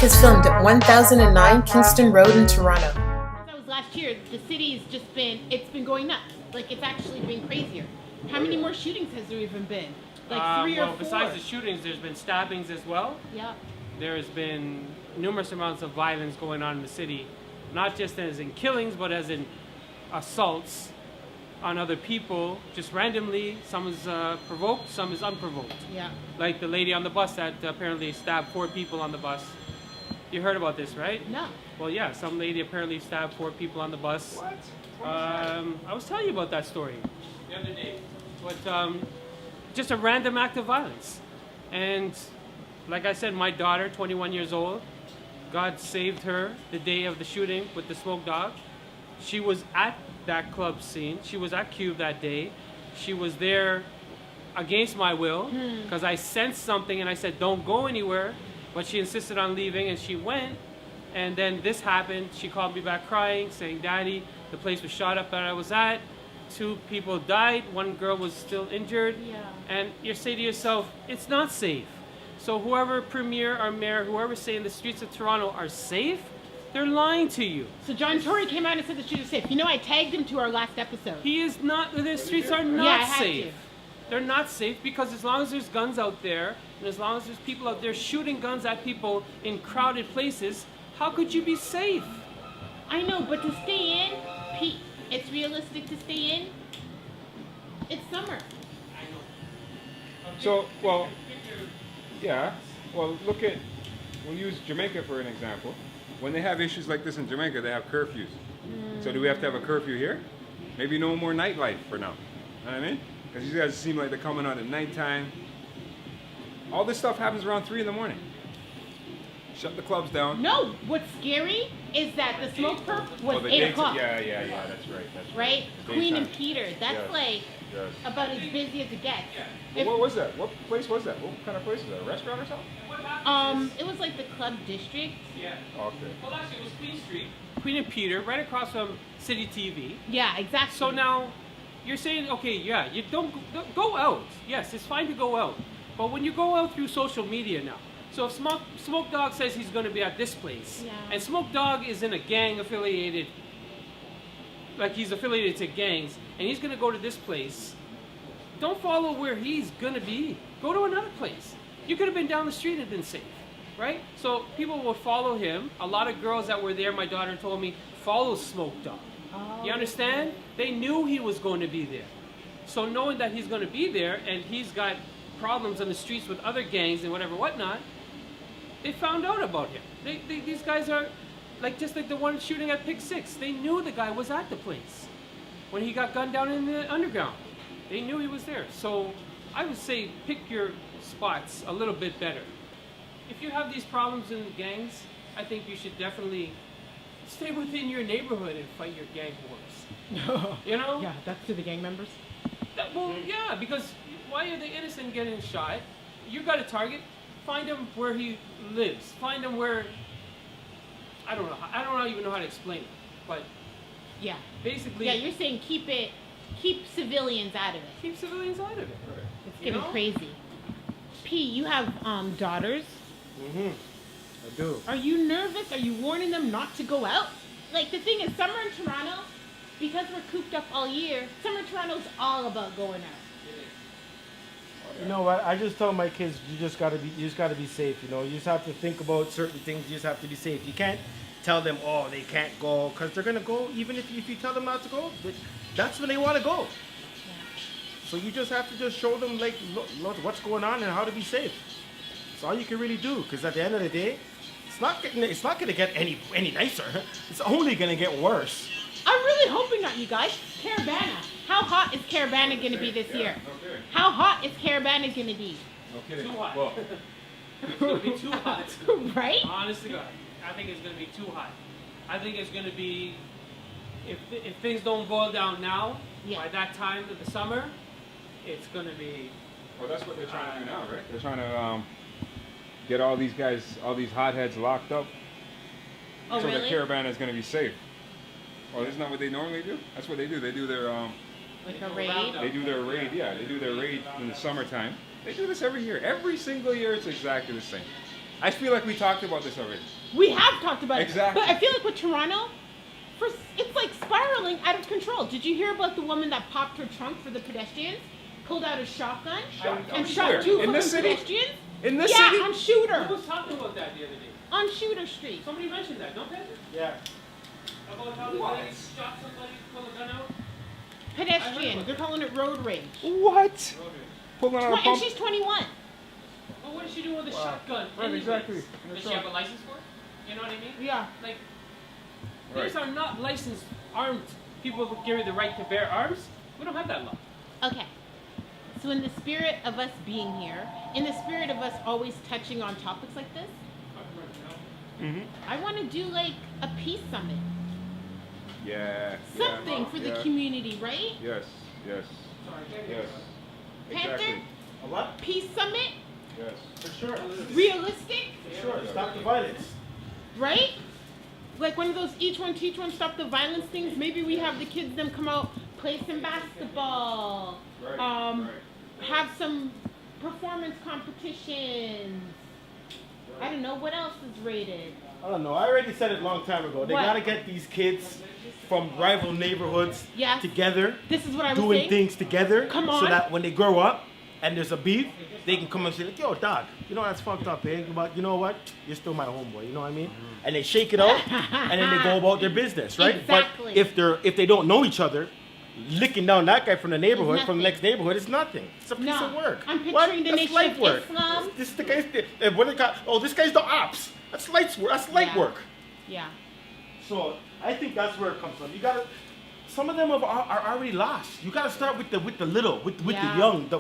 is filmed at 1009 Kingston Road in Toronto. That was last year. The city's just it's been going nuts. Like, it's actually been crazier. How many more shootings has there even been? Like three or four? Besides the shootings, there's been stabbings as well. Yeah. There has been numerous amounts of violence going on in the city, not just as in killings, but as in assaults on other people, just randomly. Some is provoked, some is unprovoked. Yeah. Like the lady on the bus that apparently stabbed 4 people on the bus. You heard about this, right? No. Well, yeah, some lady apparently stabbed 4 people on the bus. What? I was telling you about that story the other day. But just a random act of violence. And like I said, my daughter, 21 years old, God saved her the day of the shooting with the smoke dog. She was at that club scene. She was at Cube that day. She was there against my will because I sensed something and I said, don't go anywhere. But she insisted on leaving and she went. And then this happened. She called me back crying, saying, Daddy, the place was shot up that I was at. 2 people died. 1 girl was still injured. Yeah. And you say to yourself, it's not safe. So whoever premier or mayor, whoever's saying the streets of Toronto are safe, they're lying to you. So John Tory came out and said the streets are safe. You know, I tagged him to our last episode. He is not, the streets are Yeah, I not had safe. to. They're not safe because as long as there's guns out there, and as long as there's people out there shooting guns at people in crowded places, how could you be safe? I know, but to stay in, Pete, it's realistic to stay in. It's summer. So, well, yeah. Well, we'll use Jamaica for an example. When they have issues like this in Jamaica, they have curfews. So do we have to have a curfew here? Maybe no more nightlife for now. You know what I mean? Because you guys seem like they're coming out at nighttime. All this stuff happens around 3 in the morning. Shut the clubs down. No, what's scary is that the smoke perp was the 8 daytime- o'clock. Yeah, that's right. Right? The Queen and daytime. Peter. That's Yes, like yes. about as busy as it gets. Well, what was that? What place was that? What kind of place was that? A restaurant or something? It was like the club district. Yeah. Okay. Well, actually, it was Queen Street. Queen and Peter, right across from City TV. Yeah, exactly. So now, you're saying, okay, yeah, you don't go out. Yes, it's fine to go out. But when you go out through social media now, so if Smoke Dog says he's going to be at this place, Yeah. and Smoke Dog is in a gang affiliated, like he's affiliated to gangs, and he's going to go to this place, don't follow where he's going to be. Go to another place. You could have been down the street and been safe, right? So people will follow him. A lot of girls that were there, my daughter told me, follow Smoke Dog. Oh, You understand? They knew he was going to be there. So knowing that he's going to be there and he's got problems on the streets with other gangs and whatnot, they found out about him. These guys are just like the one shooting at Pick 6. They knew the guy was at the place when he got gunned down in the underground. They knew he was there. So I would say pick your spots a little bit better. If you have these problems in gangs, I think you should definitely stay within your neighborhood and fight your gang wars. You know? Yeah, that's to the gang members. Well, yeah, because why are the innocent getting shot? You got a target. Find him where he lives. Find him where. I don't know. I don't even know how to explain it, but Yeah. basically, Yeah, you're saying keep civilians out of it. keep civilians out of it. It's You getting know? crazy. P, you have daughters. I do. Are you nervous? Are you warning them not to go out? Like, the thing is, summer in Toronto, because we're cooped up all year, summer in Toronto's all about going out. You know what? I just tell my kids, you just gotta be safe. You know, you just have to think about certain things. You just have to be safe. You can't tell them, oh, they can't go, because they're gonna go. Even if you tell them not to go, that's when they want to go. So you just have to just show them like look what's going on and how to be safe. That's all you can really do. Because at the end of the day, it's not gonna get any nicer. It's only gonna get worse. I'm really hoping not, you guys. Caravana. How hot is Caravana going to be this year? Okay. How hot is Caravana going to be? Okay. Too hot. Well, It's gonna be too hot. Right? Honest to God, I think it's gonna be too hot. I think it's gonna be if things don't boil down now, Yeah. by that time of the summer, it's gonna be. well, that's what they're trying to do now, right? They're trying to get all these guys, all these hotheads locked up, Oh, so the really? caravan is going to be safe. Well, isn't that what they normally do? That's what they do. They do their Like a raid? They do their raid, yeah. They do their raid in the summertime. They do this every year. Every single year, it's exactly the same. I feel like we talked about this already. We have talked about Exactly. it. But I feel like with Toronto, it's like spiraling out of control. Did you hear about the woman that popped her trunk for the pedestrians? Pulled out a shotgun and shot Where? two In fucking this city? pedestrians? In this yeah, city? on Shooter. Who was talking about that the other day? On Shooter Street. Somebody mentioned that, don't they? Yeah. About how they shot somebody, pulled a gun out. Pedestrian. They're calling it road rage. What? Pulling out a And pump. she's 21. Well, what is she doing with a shotgun? Right, anyways? exactly. Does she have a license for it? You know what I mean? Yeah. Like, Right. these are not licensed armed people who carry the right to bear arms. We don't have that law. Okay. So in the spirit of us being here, in the spirit of us always touching on topics like this, I want to do like a peace summit. Yeah. Something for the yeah. community, right? Yes. Yes. Yes. Panther? Exactly. A what? Peace summit? Yes. For sure. Realistic? For sure. Stop the violence. Right? Like one of those each one teach one stop the violence things. Maybe we have the kids them come out, play some basketball, Right. um, Right. have some performance competitions. I don't know what else is rated. I don't know. I already said it a long time ago. They What? gotta get these kids from rival neighborhoods Yes. together, This is what I was doing saying. things together, Come so on. that when they grow up and there's a beef, they can come and say, like, "Yo, dog, you know that's fucked up, eh? But you know what? You're still my homeboy. You know what I mean?" And they shake it out, and then they go about their business, right? Exactly. But if they don't know each other, licking down that guy from the neighborhood, from the nothing. next neighborhood, is nothing. It's a piece No. of work. I'm picturing What? the That's nation light of work. Islam. This is the guy's. What they got? Oh, this guy's the ops. That's light work. That's light Yeah. work. Yeah. So I think that's where it comes from. You gotta. Some of them are already lost. You gotta start with the little, with Yeah. the young, the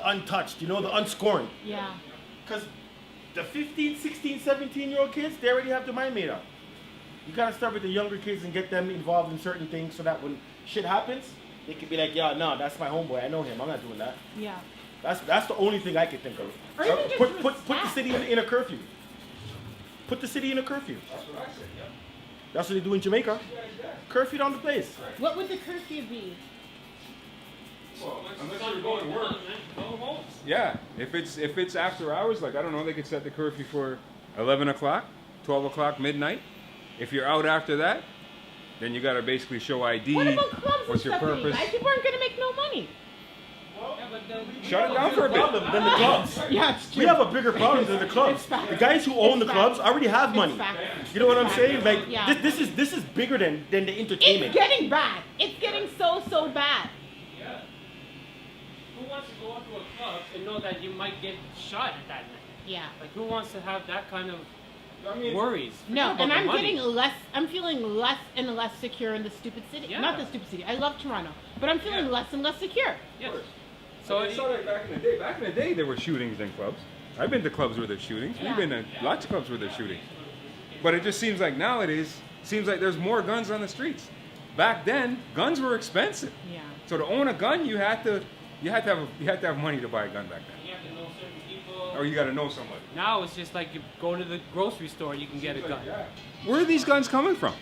untouched. You know, the unscorned. Yeah. Because the 15, 16, 17-year-old kids, they already have their mind made up. You gotta start with the younger kids and get them involved in certain things so that when shit happens, they can be like, yeah, no, that's my homeboy. I know him. I'm not doing that. Yeah. That's the only thing I can think of. Or even just Put the respect. city in a curfew. Put the city in a curfew. That's what they do in Jamaica. Curfew on the place. What would the curfew be? Unless you're going to work. Go home. Yeah. If it's after hours, like I don't know, they could set the curfew for 11 o'clock, 12 o'clock, midnight. If you're out after that, then you gotta basically show ID. What about clubs and What's your stuff? purpose? Guys, people aren't gonna make no money. Yeah, but then Shut it down for a bit. Problem than the clubs. Yeah, it's true. We have a bigger problem than the clubs. It's fact. The guys who own the It's clubs fact. already have money. It's fact. You know what I'm It's saying? fact. Like Yeah. this is bigger than the entertainment. It's getting bad. It's getting so bad. Yeah. Who wants to go into a club and know that you might get shot at that night? Yeah. Like, who wants to have that kind of I mean, worries? No, Forget and about I'm the money. getting less. I'm feeling less and less secure in the stupid city. Yeah. Not the stupid city. I love Toronto, but I'm feeling Yeah. less and less secure. Yes. So I saw that back in the day. Back in the day, there were shootings in clubs. I've been to clubs where there's shootings. Yeah. We've been to lots of clubs where there's shootings. But it just seems like nowadays, seems like there's more guns on the streets. Back then, guns were expensive. Yeah. So to own a gun, you had to have money to buy a gun back then, You have to know certain people. or you got to know somebody. Now it's just like you go to the grocery store, you can get a gun. Where are these guns coming from?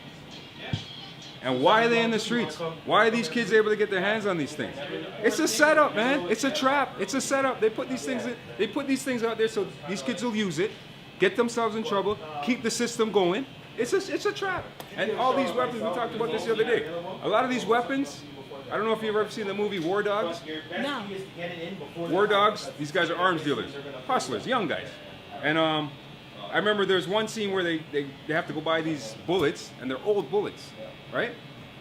And why are they in the streets? Why are these kids able to get their hands on these things? It's a setup, man. It's a trap. It's a setup. They put these things out there so these kids will use it, get themselves in trouble, keep the system going. It's a trap. And all these weapons, we talked about this the other day. A lot of these weapons, I don't know if you've ever seen the movie War Dogs. No. War Dogs, these guys are arms dealers, hustlers, young guys. And I remember there's one scene where they have to go buy these bullets, and they're old bullets, right?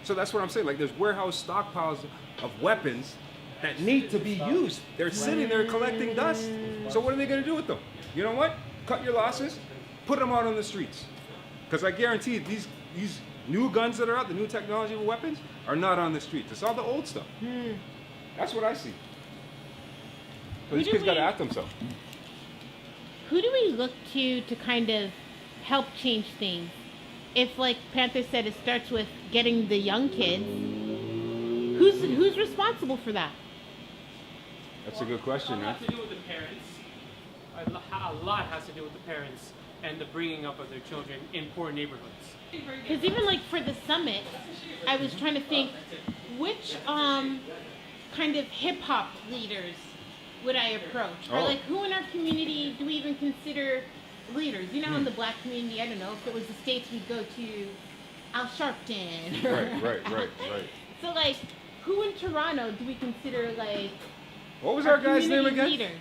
So that's what I'm saying. Like there's warehouse stockpiles of weapons that need to be used. They're sitting there collecting dust. So what are they going to do with them? You know what? Cut your losses, put them out on the streets. Because I guarantee these new guns that are out, the new technology of weapons, are not on the streets. It's all the old stuff. That's what I see. So these Who do kids got to we- act themselves. Who do we look to kind of help change things? If, like Panther said, it starts with getting the young kids, who's responsible for that? That's a good question, A man. lot to do with the parents. A lot has to do with the parents and the bringing up of their children in poor neighborhoods. Because even like for the summit, I was trying to think which kind of hip hop leaders would I approach? Or Oh. like, who in our community do we even consider leaders? You know, in the black community, I don't know, if it was the States, we'd go to Al Sharpton. Right. So like, who in Toronto do we consider like What was our guy's name community again? leaders?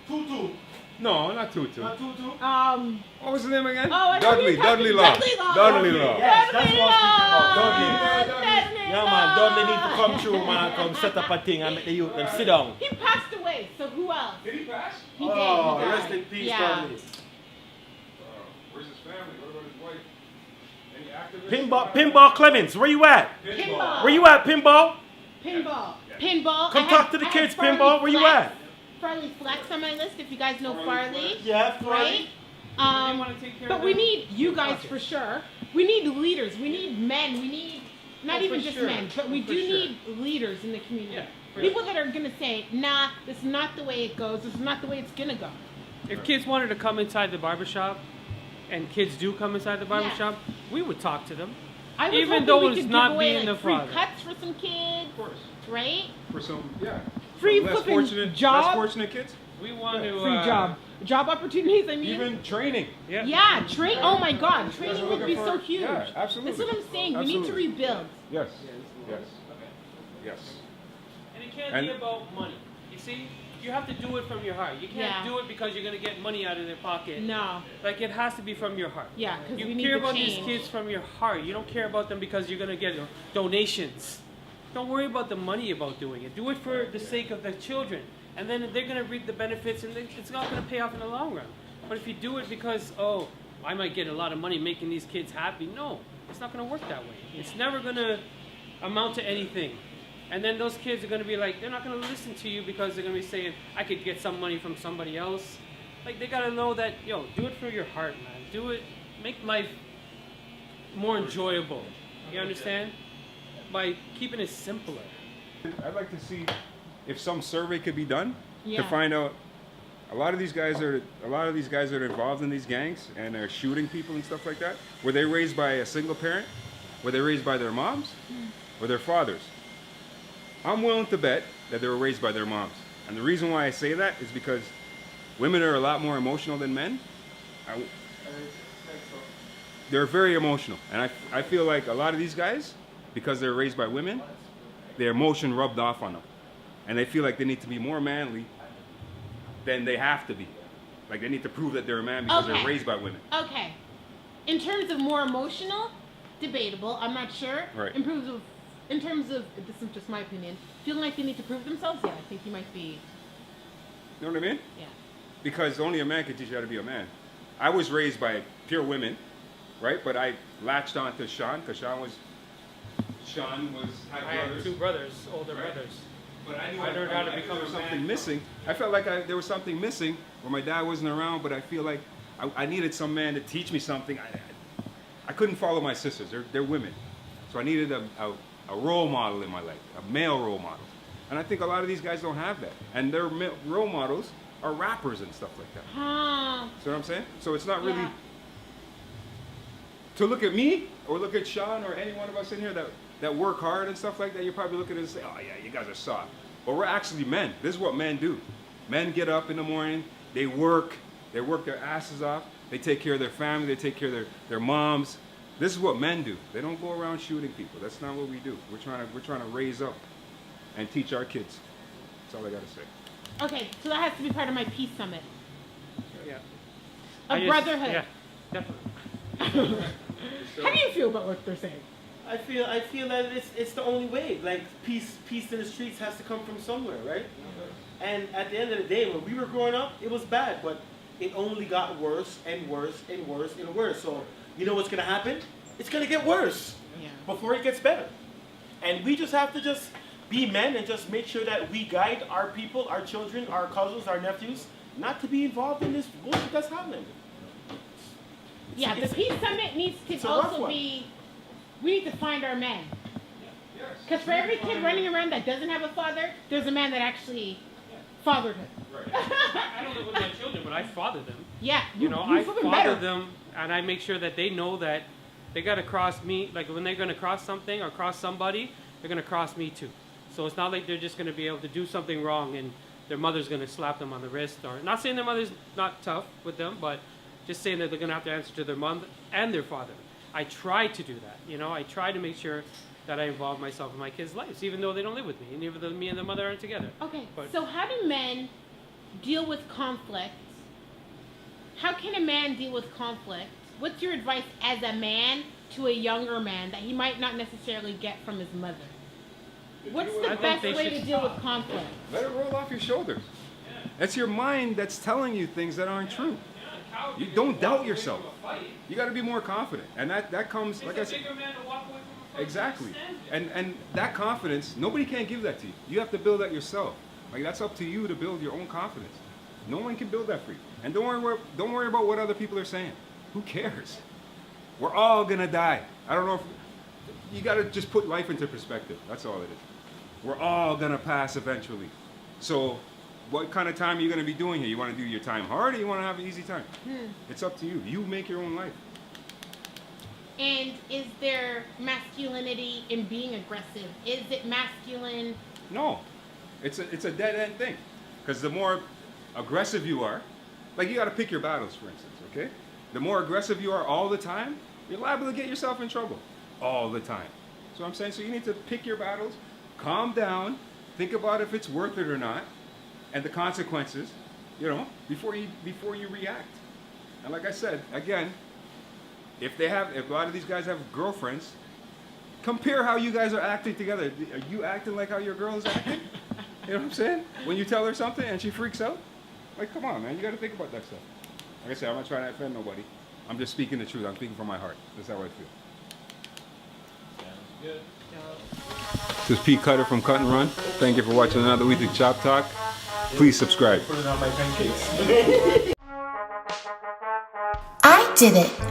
Tutu. No, not Tutu. Not Tutu. What was his name again? Oh, I know who Dudley. you're talking- Dudley Law. Dudley Law. Dudley Law. Yes, that's what I was thinking about. Dudley. Dudley Yeah, man. Dudley need to come through, man. Come set up a thing and make the youth them sit down. He passed away, so who else? Did he pass? He did. Oh, he died. rest in peace, Yeah. Dudley. Where's his family? What about his wife? Any activists? Pinball Clemens, where you at? Pinball. Where you at, Pinball? Pinball. Pinball. Come I talk had- to the I kids, had Farley Pinball. Where you Flex. at? Farley Flex on my list, if you guys know Farley. Yeah, Right? wanna take care But of we them? need you guys for sure. We need leaders. We need men. We need not Oh, even for just sure. men, but we For do sure. need leaders in the community. Yeah, for People that are gonna say, nah, this is not the way it goes. This is not the way it's gonna go. If kids wanted to come inside the barbershop, and kids do come inside the barbershop, we would talk to them. I was Even hoping though we it's could not give away, being like, the free father. cuts for some kids, Of course. right? For some, yeah. Free Some flipping less job. fortunate kids. We want to Free job opportunities. I mean, Even training. yeah, train. Oh my God, Guys training are would be looking so for- huge. yeah, absolutely. That's what I'm saying. We need to Absolutely. rebuild. Yes. Yes. Yes. And it can't And- be about money. You see, you have to do it from your heart. You can't Yeah. do it because you're gonna get money out of their pocket. No. Like it has to be from your heart. Yeah, because You we need care to about these change. kids from your heart. You don't care about them because you're gonna get donations. Don't worry about the money about doing it. Do it for the sake of the children, and then they're gonna reap the benefits, and it's not gonna pay off in the long run. But if you do it because I might get a lot of money making these kids happy, no, it's not gonna work that way. It's never gonna amount to anything. And then those kids are gonna be like, they're not gonna listen to you because they're gonna be saying, I could get some money from somebody else. Like they gotta know that, do it for your heart, man. Do it, make life more enjoyable. You understand? By keeping it simpler. I'd like to see if some survey could be done Yeah. to find out. A lot of these guys that are involved in these gangs and are shooting people and stuff like that. Were they raised by a single parent? Were they raised by their moms or their fathers? I'm willing to bet that they were raised by their moms. And the reason why I say that is because women are a lot more emotional than men. They're very emotional. And I feel like a lot of these guys, because they're raised by women, their emotion rubbed off on them. And they feel like they need to be more manly than they have to be. Like they need to prove that they're a man because Okay. they're raised by women. Okay. In terms of more emotional, debatable. I'm not sure. Right. In terms of, this is just my opinion, feeling like they need to prove themselves, yeah, I think you might be, You know what I mean? yeah. Because only a man can teach you how to be a man. I was raised by pure women, right? But I latched on to Sean because Sean had I had brothers. two brothers, older Right. brothers. But I knew I learned how to knew become there was a man. something missing. I felt like there was something missing where my dad wasn't around, but I feel like I needed some man to teach me something. I couldn't follow my sisters. They're women. So I needed a role model in my life, a male role model. And I think a lot of these guys don't have that. And their role models are rappers and stuff like that. Huh. See what I'm saying? So it's not really Yeah. to look at me or look at Sean or any one of us in here that work hard and stuff like that. You're probably looking at it and say, "Oh yeah, you guys are soft." But we're actually men. This is what men do. Men get up in the morning, they work their asses off, they take care of their family, they take care of their moms. This is what men do. They don't go around shooting people. That's not what we do. We're trying to raise up and teach our kids. That's all I gotta say. Okay, so that has to be part of my peace summit. Yeah. A brotherhood. Yeah, definitely. How do you feel about what they're saying? I feel that it's the only way. Like peace in the streets has to come from somewhere, right? And at the end of the day, when we were growing up, it was bad, but it only got worse and worse and worse and worse. So you know what's gonna happen? It's gonna get worse Yeah. before it gets better. And we just have to just be men and just make sure that we guide our people, our children, our cousins, our nephews, not to be involved in this bullshit that's happening. Yeah, the It's- peace summit needs it's to a rough also one. be, we need to find our men. Because for every kid running around that doesn't have a father, there's a man that actually fathered him. I don't live with my children, but I father them. Yeah, You know, I fucking father better. them, and I make sure that they know that they got to cross me. Like when they're going to cross something or cross somebody, they're going to cross me too. So it's not like they're just going to be able to do something wrong and their mother's going to slap them on the wrist, or not saying their mother's not tough with them, but just saying that they're going to have to answer to their mom and their father. I try to do that. You know, I try to make sure that I involve myself in my kids' lives, even though they don't live with me, and even though me and their mother aren't together. Okay, But- so how do men deal with conflict? How can a man deal with conflict? What's your advice as a man to a younger man that he might not necessarily get from his mother? What's I the think best they way should- to deal with conflict? Let it roll off your shoulders. That's your mind that's telling you things that aren't true. You don't doubt yourself. You got to be more confident, and that comes, like I said, exactly. And that confidence, nobody can give that to you. You have to build that yourself. Like, that's up to you to build your own confidence. No one can build that for you. And don't worry about what other people are saying. Who cares? We're all gonna die. I don't know if you got to just put life into perspective. That's all it is. We're all gonna pass eventually. So, what kind of time are you gonna be doing here? You want to do your time hard, or you want to have an easy time? It's up to you. You make your own life. And is there masculinity in being aggressive? Is it masculine? No, it's a dead end thing. Because the more aggressive you are, like, you got to pick your battles, for instance. Okay, the more aggressive you are all the time, you're liable to get yourself in trouble all the time. So I'm saying, so you need to pick your battles, calm down, think about if it's worth it or not, and the consequences, you know, before you react. And like I said, again, if a lot of these guys have girlfriends, compare how you guys are acting together. Are you acting like how your girl is acting? You know what I'm saying? When you tell her something and she freaks out, like, come on, man, you got to think about that stuff. Like I said, I'm not trying to offend nobody. I'm just speaking the truth. I'm speaking from my heart. That's how I feel. Sounds good. This is Pete Cutter from Cut and Run. Thank you for watching another week of Chop Talk. Please subscribe. Put it on my pancakes. I did it.